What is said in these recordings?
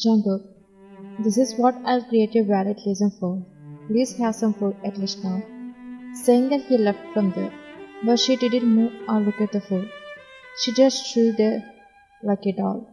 Jungkook, this is what I'll create a valid reason for. Please have some food at least now. Saying that he left from there, but she didn't move or look at the food. She just stood there like a doll.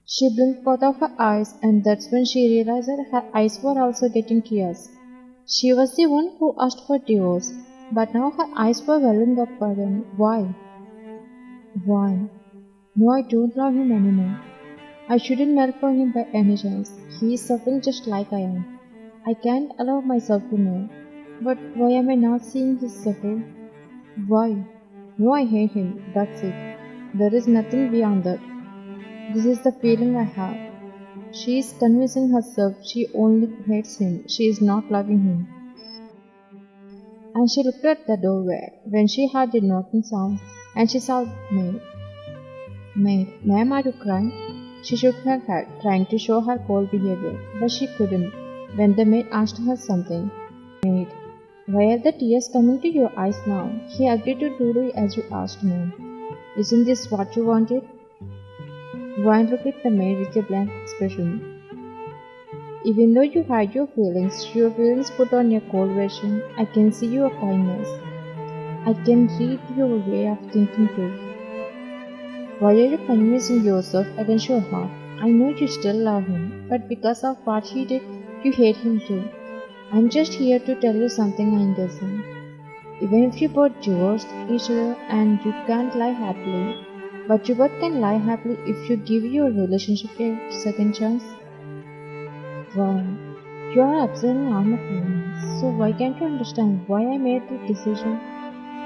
She blinked both of her eyes, and that's when she realized that her eyes were also getting tears. She was the one who asked for divorce, but now her eyes were welling up again. Why? Why? No, I don't love him anymore. I shouldn't melt for him by any chance. He is suffering just like I am. I can't allow myself to know. But why am I not seeing his suffering? Why? No, I hate him. That's it. There is nothing beyond that. This is the feeling I have. She is convincing herself she only hates him. She is not loving him. And she looked at the doorway when she heard the knocking sound and she saw Maid. Maid, ma'am, are you crying? She shook her head, trying to show her cold behavior, but she couldn't when the maid asked her something. Maid, why are the tears coming to your eyes now? He agreed to do as you asked, ma'am. Isn't this what you wanted? Vine looked at the maid with a blank expression. Even though you hide your feelings put on your cold version. I can see your kindness. I can read your way of thinking too. Why are you convincing yourself against your heart? I know you still love him, but because of what he did, you hate him too. I'm just here to tell you something I'm guessing. Even if you both divorced each other and you can't lie happily, but you both can lie happily if you give your relationship a second chance. Wow, you are absolutely on my feelings. So why can't you understand why I made the decision?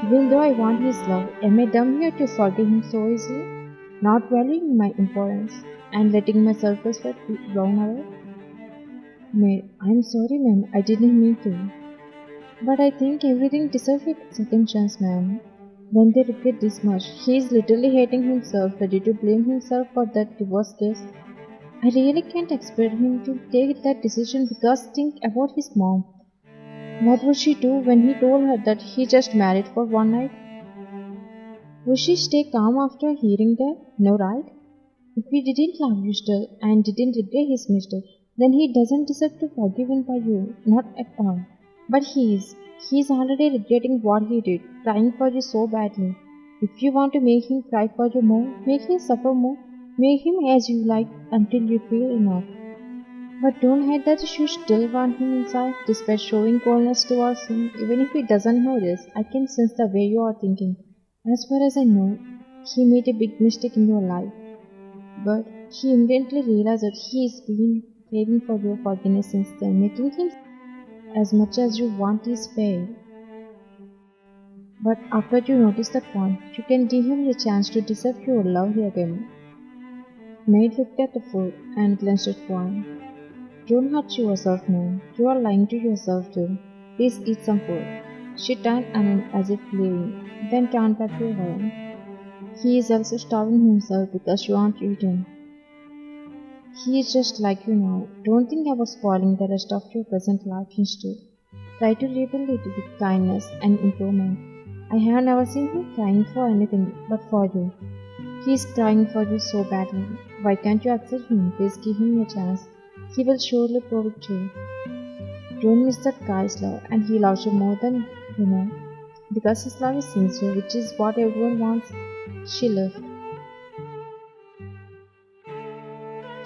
Even though I want his love, am I dumb here to forgive him so easily? Not valuing my importance and letting my self-respect be blown away? Maid, I'm sorry, ma'am. I didn't mean to. But I think everything deserves a second chance, ma'am. When they regret this much, he is literally hating himself, ready to blame himself for that divorce case. I really can't expect him to take that decision because think about his mom. What would she do when he told her that he just married for one night? Would she stay calm after hearing that? No, right? If he didn't love you still and didn't regret his mistake, then he doesn't deserve to be forgiven by you. Not at all. But he is. He is already regretting what he did, crying for you so badly. If you want to make him cry for you more, make him suffer more, make him as you like until you feel enough. But don't hide that you still want him inside, despite showing coldness towards him. Even if he doesn't know this, I can sense the way you are thinking. As far as I know, he made a big mistake in your life. But he immediately realized that he is been craving for your forgiveness since then, making him as much as you want is fair. But after you notice the point, you can give him a chance to deserve your love again. Maid looked at the food and glanced at Wine. Don't hurt yourself, man. You are lying to yourself too. Please eat some food. She turned around as if leaving, then turned back to Ryan. He is also starving himself because you aren't eating. He is just like you now. Don't think about spoiling the rest of your present life instead. Try to rebuild it with kindness and improvement. I have never seen him crying for anything but for you. He is crying for you so badly. Why can't you accept him? Please give him a chance. He will surely prove it to you. Don't miss that guy's love, and he loves you more than you know. Because his love is sincere, which is what everyone wants. She left.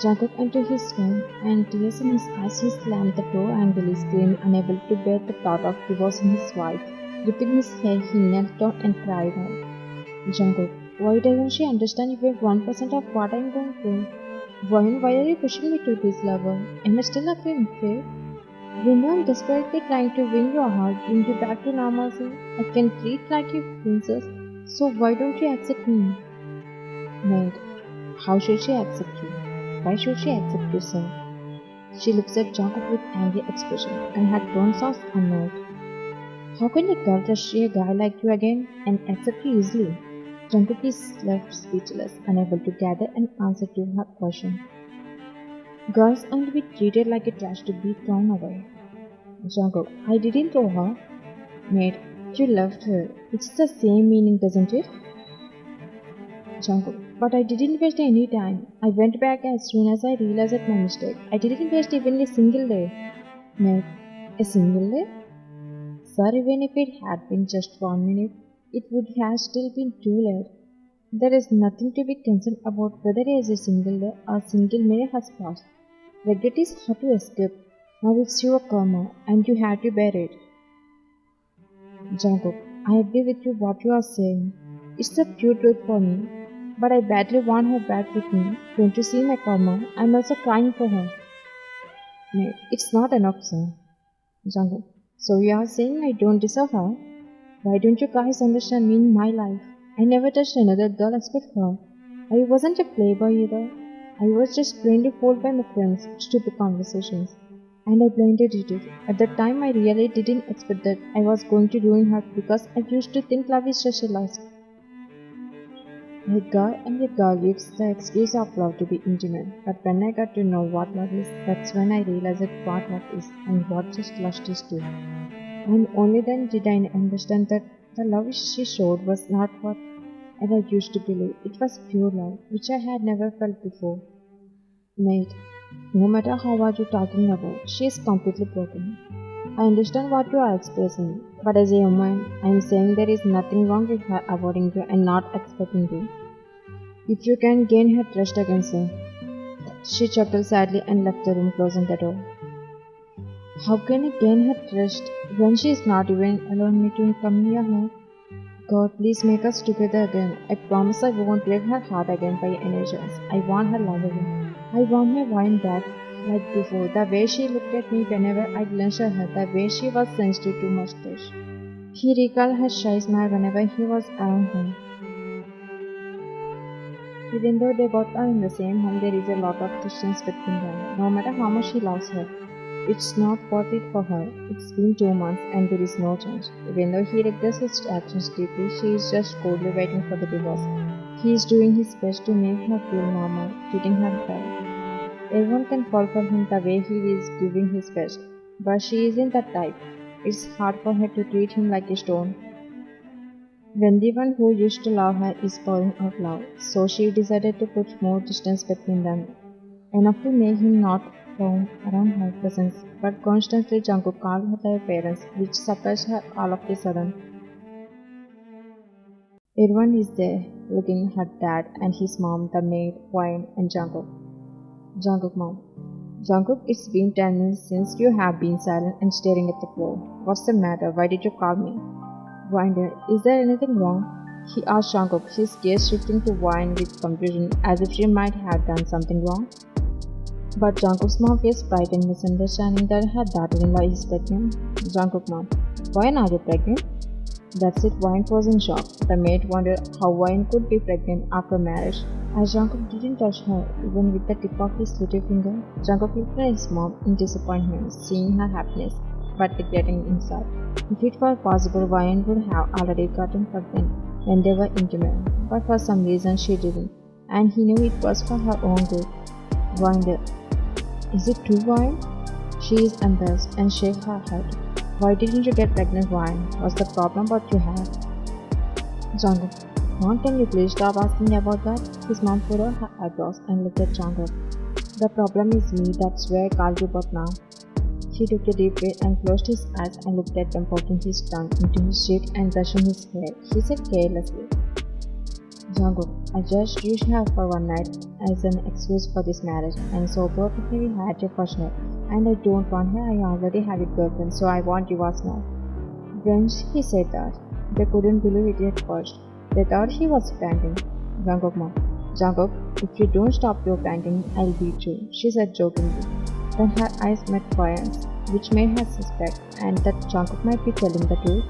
Jungkook entered his room, and tears in his eyes he slammed the door angrily, screaming, unable to bear the thought of divorcing his wife. Gripping his hair, he knelt down and cried out. Jungkook, why doesn't she understand even 1% of what I'm going through? Why are you pushing me to this level? Am I still afraid? Even though I'm desperately trying to win your heart, bring you back to normalcy, I can treat like a princess, so why don't you accept me? Maid, how should she accept you? Why should she accept you, sir? She looks at Jungkook with angry expression, and her tone sounds annoyed. How can a girl trust a guy like you again and accept you easily? Jungkook is left speechless, unable to gather an answer to her question. Girls aren't to be treated like a trash to be thrown away. Jungkook, I didn't throw her. Maid, you loved her. It's the same meaning, doesn't it? Jungkook, But I didn't waste any time. I went back as soon as I realized my mistake. I didn't waste even a single day. Mate, a single day? Sir, even if it had been just 1 minute, it would have still been too late. There is nothing to be concerned about whether it is a single day or a single minute has passed. Regret is hard to escape. Now it's your karma and you have to bear it. Jungkook, I agree with you what you are saying. It's the pure truth for me. But I badly want her back with me. Don't you see my karma? I'm also crying for her. Mate, it's not enough, sir. Jungkook, so you are saying I don't deserve her? Why don't you guys understand me in my life? I never touched another girl except her. I wasn't a playboy either. I was just plainly fooled by my friends' stupid conversations. And I blindly did it. At that time I really didn't expect that I was going to ruin her because I used to think love is just a lust. A guy and a girl gives the excuse of love to be intimate, but when I got to know what love is, that's when I realized what love is and what just lust is too. And only then did I understand that the love she showed was not what I used to believe. It was pure love, which I had never felt before. Mate, no matter how are you talking about, she is completely broken. I understand what you are expressing, but as a woman, I am saying there is nothing wrong with her avoiding you and not expecting you. If you can gain her trust again, sir. She chuckled sadly and left the room, closing the door. How can I gain her trust when she is not even allowing me to come near her? God, please make us together again. I promise I won't break her heart again by any chance. I want her love again. I want my wine back, like before. The way she looked at me whenever I glanced at her, the way she was sensitive to my touch. He recalled her shy smile whenever he was around her. Even though they both are in the same home, there is a lot of distance between them. No matter how much he loves her, it's not worth it for her. It's been 2 months and there is no change. Even though he regrets his actions deeply, she is just coldly waiting for the divorce. He is doing his best to make her feel normal, treating her fair. Everyone can fall for him the way he is giving his best, but she isn't that type. It's hard for her to treat him like a stone. When the one who used to love her is pouring out love, so she decided to put more distance between them, enough to make him not roam around her presence, but constantly Jungkook called her their parents, which surprised her all of a sudden. Everyone is there, looking at her dad and his mom, the maid, wine, and Jungkook. Jungkook mom. Jungkook, it's been 10 minutes since you have been silent and staring at the floor. What's the matter? Why did you call me? Wine, is there anything wrong? He asked Jungkook, his gaze shifting to Wine with confusion, as if she might have done something wrong. But Jungkook's mom was bright in misunderstanding that her daughter-in-law is pregnant. Jungkook mom, Wine, are you pregnant? That's it, Wine was in shock. The maid wondered how Wine could be pregnant after marriage. As Jungkook didn't touch her, even with the tip of his little finger, Jungkook looked at his mom in disappointment, seeing her happiness, but regretting inside. If it were possible, Wine would have already gotten pregnant when they were intimate, but for some reason she didn't, and he knew it was for her own good. Wine, is it true, Wine? She is embarrassed and shook her head. Why didn't you get pregnant, Wine? What's the problem what you have? Jungkook, Mom, can you please stop asking about that? His mom furrowed her eyebrows and looked at Jungkook. The problem is me, that's why I called you but now. He took a deep breath and closed his eyes and looked at them, poking his tongue into his cheek and brushing his hair. He said carelessly, Jungkook, I just used her for one night as an excuse for this marriage, and so both of we had a first night, and I don't want her, I already have a girlfriend, so I want divorce now. When he said that, they couldn't believe it at first. They thought he was pranking. Jungkook mom, Jungkook, if you don't stop your pranking, I'll beat you, she said jokingly. Then her eyes met Ryan's, which made her suspect and that Jungkook might be telling the truth.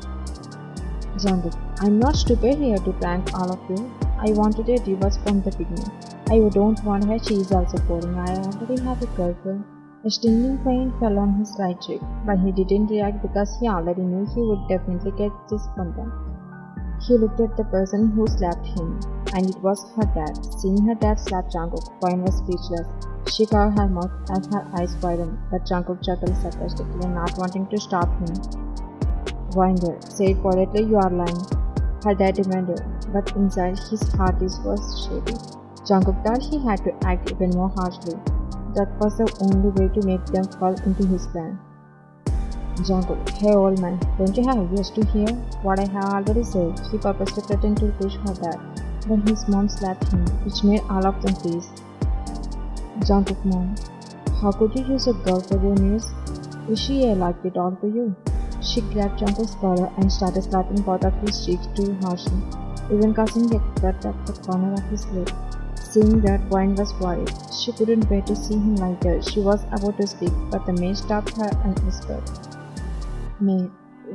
Jungkook, I'm not stupid here to prank all of you. I wanted a divorce from the beginning. I don't want her, she is also boring. I already have a girlfriend. A stinging pain fell on his right cheek, but he didn't react because he already knew he would definitely get this from them. He looked at the person who slapped him, and it was her dad. Seeing her dad slap Jungkook, Ryan was speechless. She covered her mouth and her eyes widened, but Jungkook chuckled sarcastically, not wanting to stop him. Winder, say it politely, you are lying. her dad demanded, but inside his heart was shaking. Jungkook thought he had to act even more harshly. That was the only way to make them fall into his plan. Jungkook, hey old man, don't you have ears to hear what I have already said? He purposely pretended to push her back, but his mom slapped him, which made all of them freeze. Jungkook, mom, how could you use a girl for your news? Is she a likely doll for you? She grabbed Jungkook's collar and started slapping both of his cheeks too harshly, even causing a cut at the corner of his lip. Seeing that, Wine was worried. She couldn't bear to see him like that. She was about to speak, but the maid stopped her and whispered, Maid,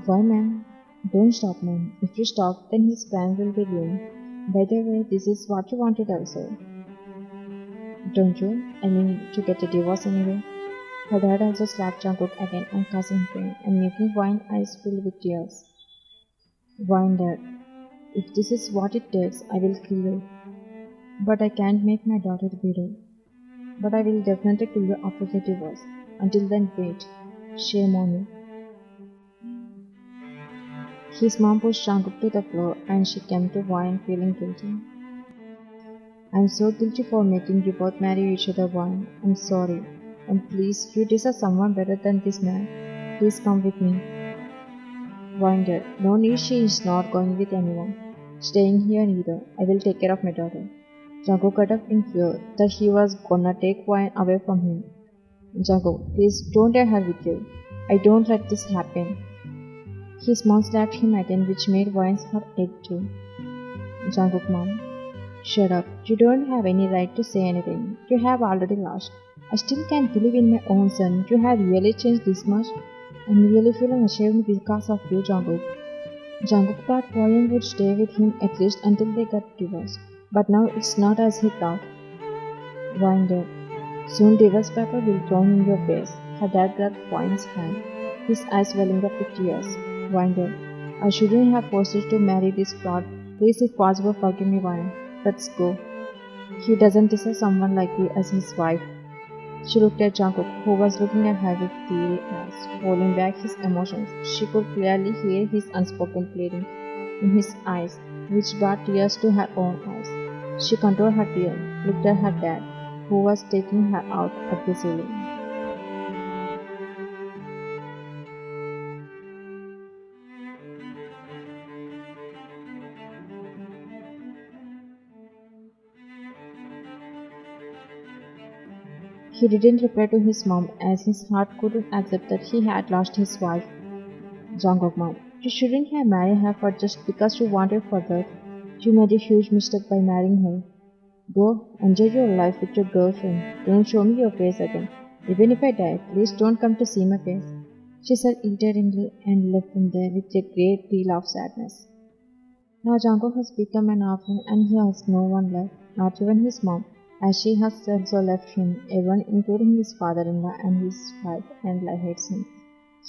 why ma'am? Don't stop, ma'am. If you stop, then his plan will be ruined. By the way, this is what you wanted also. Don't you? I mean, to get a divorce anyway. Her dad also slapped Jungkook again and causing him pain and making Wine's eyes fill with tears. Wine, Dad, if this is what it takes, I will kill you. But I can't make my daughter a widow. But I will definitely kill you after the divorce. Until then, wait. Shame on you. His mom pushed Jungkook to the floor and she came to Wine feeling guilty. I'm so guilty for making you both marry each other, Wine. I'm sorry. And please, you deserve someone better than this man. Please come with me. Wine, Dad, no need, she is not going with anyone. Staying here neither. I will take care of my daughter. Jungkook got up in fear that he was gonna take Wine away from him. Jungkook, please don't take her with you. I don't let this happen. His mom slapped him again, which made Wine's heart ache too. Jungkook, mom, shut up. You don't have any right to say anything. You have already lost. I still can't believe in my own son. You have really changed this much. I'm really feeling ashamed because of you, Jungkook. Jungkook thought Wine would stay with him at least until they got divorced. But now it's not as he thought. Wine did. Soon divorce paper will thrown in your face. Her dad grabbed Wine's hand, his eyes welling up with tears. Wine did. I shouldn't have forced you to marry this fraud. Please, if possible, forgive me, Wine. Let's go. He doesn't deserve someone like you as his wife. She looked at Jungkook, who was looking at her with teary eyes, holding back his emotions. She could clearly hear his unspoken pleading in his eyes, which brought tears to her own eyes. She controlled her tears, looked at her dad, who was taking her out aggressively. He didn't reply to his mom as his heart couldn't accept that he had lost his wife. Jungkook, mom, you shouldn't have married her for just because you wanted for that. You made a huge mistake by marrying her. Go, enjoy your life with your girlfriend. Don't show me your face again. Even if I die, please don't come to see my face. She said irritatingly and left him there with a great deal of sadness. Now Jungkook has become an orphan and he has no one left, not even his mom, as she has also left him, everyone including his father-in-law and his wife and hates him.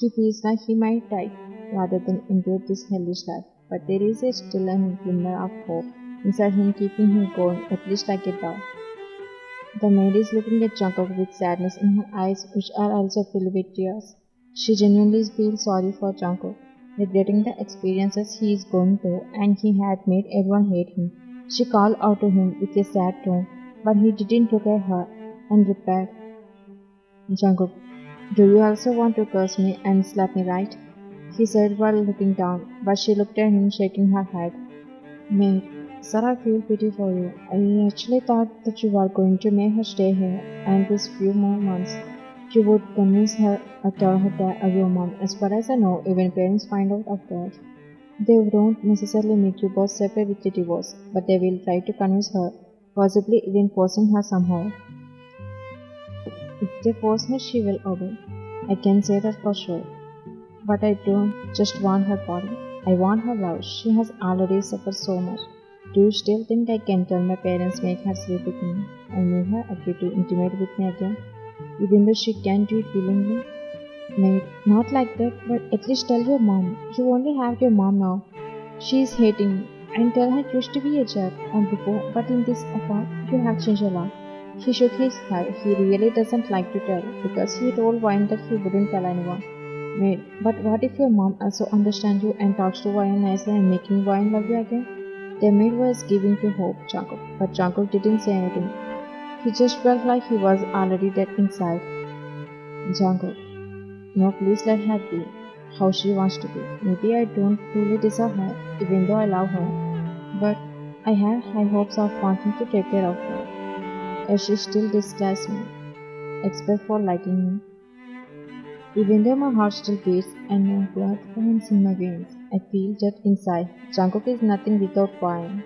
He feels like he might die rather than endure this hellish life, but there is still a glimmer of hope inside him keeping him going, at least like a dog. The maid is looking at Jungkook with sadness in her eyes, which are also filled with tears. She genuinely feels sorry for Jungkook, regretting the experiences he is going through and he had made everyone hate him. She called out to him with a sad tone, but he didn't look at her and replied, Jungkook, do you also want to curse me and slap me, right? He said while looking down, but she looked at him shaking her head. Maid, sir, I feel pity for you. I actually thought that you were going to make her stay here, and this few more months you would convince her or tell her dad or your mom. As far as I know, even parents find out of that. They won't necessarily make you both separate with the divorce, but they will try to convince her, possibly even forcing her somehow. If they force her, she will obey. I can say that for sure. But I don't just want her body. I want her love. She has already suffered so much. Do you still think I can tell my parents make her sleep with me and make her agree to intimate with me again, even though she can't do it willingly? Maid, not like that, but at least tell your mom. You only have your mom now. She is hating me. And tell her you used to be a jerk and before, but in this affair, you have changed a lot. He shook his head. He really doesn't like to tell, because he told Wine that he wouldn't tell anyone. Wait, but what if your mom also understands you and talks to Ryan nicely and making Ryan love you again? The maid was giving to hope Jungkook, but Jungkook didn't say anything. He just felt like he was already dead inside. Jungkook, no, please let her be how she wants to be. Maybe I don't truly deserve her, even though I love her. But I have high hopes of wanting to take care of her, as she still disgusts me, except for liking me. Even though my heart still beats and my blood runs in my veins, I feel that inside, Jungkook is nothing without Ryan.